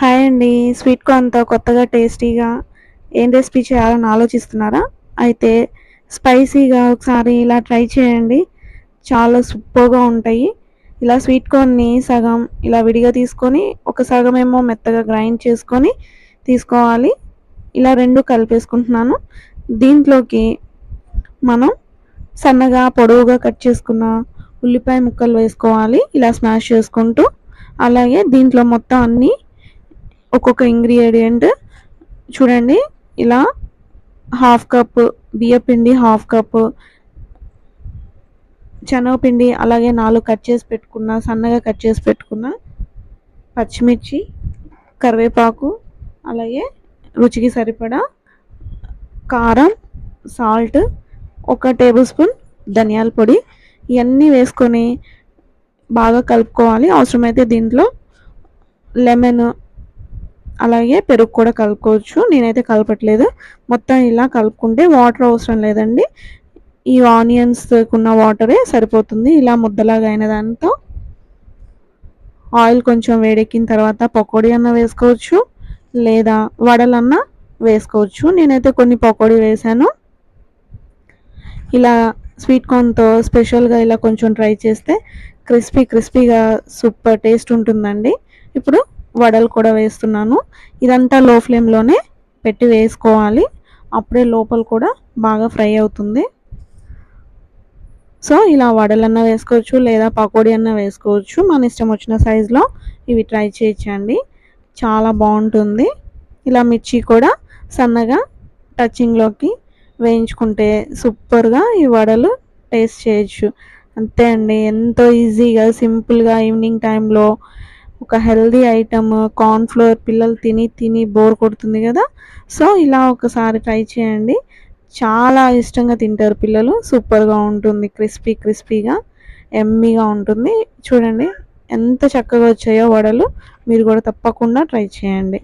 Hi అండి. Sweet కార్న్‌తో కొత్తగా టేస్టీగా ఏం రెసిపీ చేయాలని ఆలోచిస్తున్నారా? అయితే స్పైసీగా ఒకసారి ఇలా ట్రై చేయండి. చాలా సూపర్‌గా ఉంటాయి. ఇలా స్వీట్ కార్న్‌ని సగం ఇలా విడిగా తీసుకొని, ఒక సగమేమో మెత్తగా గ్రైండ్ చేసుకొని తీసుకోవాలి. ఇలా 2 కలిపేసుకుంటున్నాను. దీంట్లోకి మనం సన్నగా, పొడవుగా కట్ చేసుకున్న ఉల్లిపాయ ముక్కలు వేసుకోవాలి. ఇలా స్మాష్ చేసుకుంటూ, అలాగే దీంట్లో మొత్తం అన్నీ ఒక్కొక్క ఇంగ్రీడియంట్ చూడండి. ఇలా హాఫ్ కప్ బియ్యపిండి, హాఫ్ కప్ శనగపిండి, అలాగే 4 కట్ చేసి పెట్టుకున్న సన్నగా కట్ చేసి పెట్టుకున్న పచ్చిమిర్చి, కరివేపాకు, అలాగే రుచికి సరిపడా కారం, సాల్ట్, 1 టేబుల్ స్పూన్ ధనియాల పొడి ఇవన్నీ వేసుకొని బాగా కలుపుకోవాలి. అవసరమైతే దీంట్లో లెమన్ అలాగే పెరుగు కూడా కలుపుకోవచ్చు. నేనైతే కలపట్లేదు. మొత్తం ఇలా కలుపుకుంటే వాటర్ అవసరం లేదండి. ఈ ఆనియన్స్‌కున్న వాటరే సరిపోతుంది. ఇలా ముద్దలాగా అయిన దాంతో ఆయిల్ కొంచెం వేడెక్కిన తర్వాత పకోడీ అన్నా వేసుకోవచ్చు, లేదా వడలన్నా వేసుకోవచ్చు. నేనైతే కొన్ని పకోడీ వేశాను. ఇలా స్వీట్ కార్న్‌తో స్పెషల్‌గా ఇలా కొంచెం ట్రై చేస్తే క్రిస్పీగా సూపర్ టేస్ట్ ఉంటుందండి. ఇప్పుడు వడలు కూడా వేస్తున్నాను. ఇదంతా లో ఫ్లేమ్‌లోనే పెట్టి వేసుకోవాలి. అప్పుడే లోపల కూడా బాగా ఫ్రై అవుతుంది. సో, ఇలా వడలన్నా వేసుకోవచ్చు, లేదా పకోడీ అన్నా వేసుకోవచ్చు. మన ఇష్టం వచ్చిన సైజులో ఇవి ట్రై చేయొచ్చండి. చాలా బావుంటుంది. ఇలా మిర్చి కూడా సన్నగా టచింగ్‌లోకి వేయించుకుంటే సూపర్‌గా ఈ వడలు టేస్ట్ చేయొచ్చు. అంతే అండి. ఎంతో ఈజీగా, సింపుల్‌గా ఈవినింగ్ టైంలో ఒక హెల్తీ ఐటెమ్ కార్న్ ఫ్లోర్ పిల్లలు తిని బోర్ కొడుతుంది గదా! సో, ఇలా ఒకసారి ట్రై చేయండి. చాలా ఇష్టంగా తింటారు పిల్లలు. సూపర్‌గా ఉంటుంది. క్రిస్పీగా యమ్మీగా ఉంటుంది. చూడండి ఎంత చక్కగా వచ్చాయో వడలు. మీరు కూడా తప్పకుండా ట్రై చేయండి.